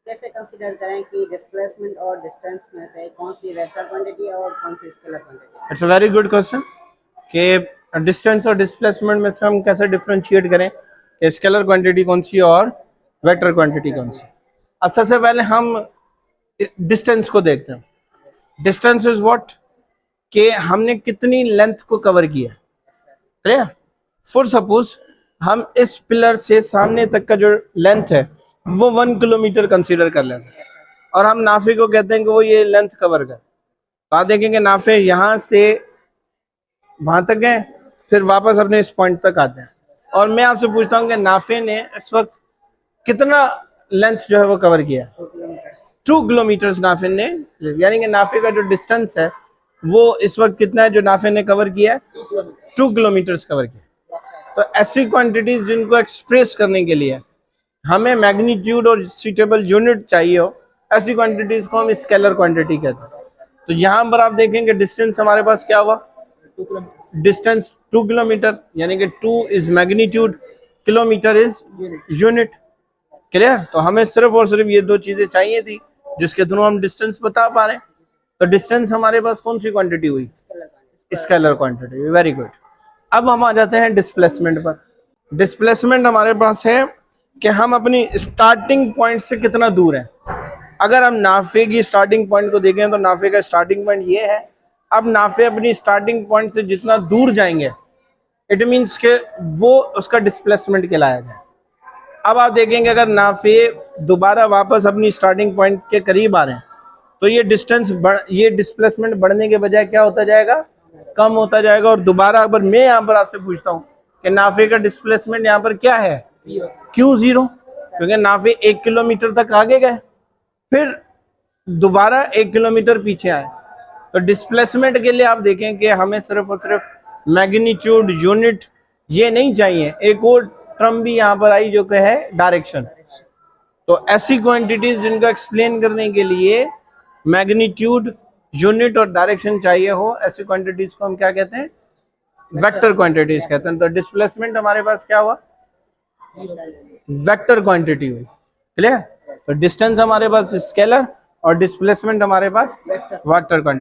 कैसे कंसीडर करें कि डिस्प्लेसमेंट और डिस्टेंस में से कौन सी वेक्टर क्वांटिटी और कौन सी scalar quantity? It's a very good question कि डिस्टेंस और डिस्प्लेसमेंट में से हम कैसे डिफरेंशिएट करें कि स्केलर क्वांटिटी कौन सी और वेक्टर क्वांटिटी कौन सी। अब सबसे पहले हम डिस्टेंस को देखते हैं। डिस्टेंस इज व्हाट कि हमने कितनी लेंथ को कवर किया। क्लियर? फॉर सपोज हम इस पिलर से सामने तक का जो लेंथ है वो 1 किलोमीटर कंसीडर कर लेते हैं और हम नाफे को कहते हैं कि वो ये लेंथ कवर कर। तो आप देखेंगे नाफे यहाँ से वहां तक गए, फिर वापस अपने इस पॉइंट तक आते हैं। और मैं आपसे पूछता हूँ कि नाफे ने इस वक्त कितना लेंथ जो है वो कवर किया? 2 किलोमीटर नाफे ने, यानी कि नाफे का जो डिस्टेंस है वो इस वक्त कितना है जो नाफे ने कवर किया है? 2 किलोमीटर कवर किया। तो ऐसी क्वांटिटीज जिनको एक्सप्रेस करने के लिए हमें मैग्नीट्यूड और सूटेबल यूनिट चाहिए हो, ऐसी क्वांटिटीज को हम स्केलर क्वांटिटी कहते हैं। तो यहाँ पर आप देखेंगे डिस्टेंस हमारे पास क्या हुआ? डिस्टेंस 2 किलोमीटर, यानी कि 2 is magnitude, kilometre is unit. Clear? तो हमें सिर्फ और सिर्फ ये दो चीजें चाहिए थी जिसके थ्रू हम डिस्टेंस बता पा रहे हैं। तो डिस्टेंस हमारे पास कौन सी क्वांटिटी हुई? Scalar quantity. Very good. अब हम आ जाते हैं डिस्प्लेसमेंट पर। डिस्प्लेसमेंट हमारे पास है कि हम अपनी स्टार्टिंग पॉइंट से कितना दूर हैं। अगर हम नाफे की स्टार्टिंग पॉइंट को देखें तो नाफे का स्टार्टिंग पॉइंट ये है। अब नाफे अपनी स्टार्टिंग पॉइंट से जितना दूर जाएंगे इट मीन्स के वो उसका डिस्प्लेसमेंट कहलाया जाए। अब आप देखेंगे अगर नाफे दोबारा वापस अपनी स्टार्टिंग पॉइंट के करीब आ रहे हैं तो ये डिस्प्लेसमेंट बढ़ने के बजाय क्या होता जाएगा? कम होता जाएगा। और दोबारा अगर मैं यहाँ पर आपसे पूछता हूँ कि नाफे का डिस्प्लेसमेंट यहाँ पर क्या है? क्यों 0? क्योंकि नाफे 1 किलोमीटर तक आगे गए, फिर दोबारा 1 किलोमीटर पीछे आए। तो डिस्प्लेसमेंट के लिए आप देखें कि हमें सिर्फ और सिर्फ मैग्नीट्यूड, यूनिट ये नहीं चाहिए, एक और टर्म भी यहाँ पर आई जो कि है डायरेक्शन। तो ऐसी क्वांटिटीज जिनको एक्सप्लेन करने के लिए मैग्नीट्यूड, यूनिट और डायरेक्शन चाहिए हो, ऐसी क्वांटिटीज को हम क्या कहते हैं? वेक्टर क्वांटिटीज कहते हैं। तो डिस्प्लेसमेंट हमारे पास क्या हुआ? वेक्टर क्वांटिटी हुई। क्लियर? तो डिस्टेंस हमारे पास स्केलर और डिस्प्लेसमेंट हमारे पास वेक्टर क्वांटिटी।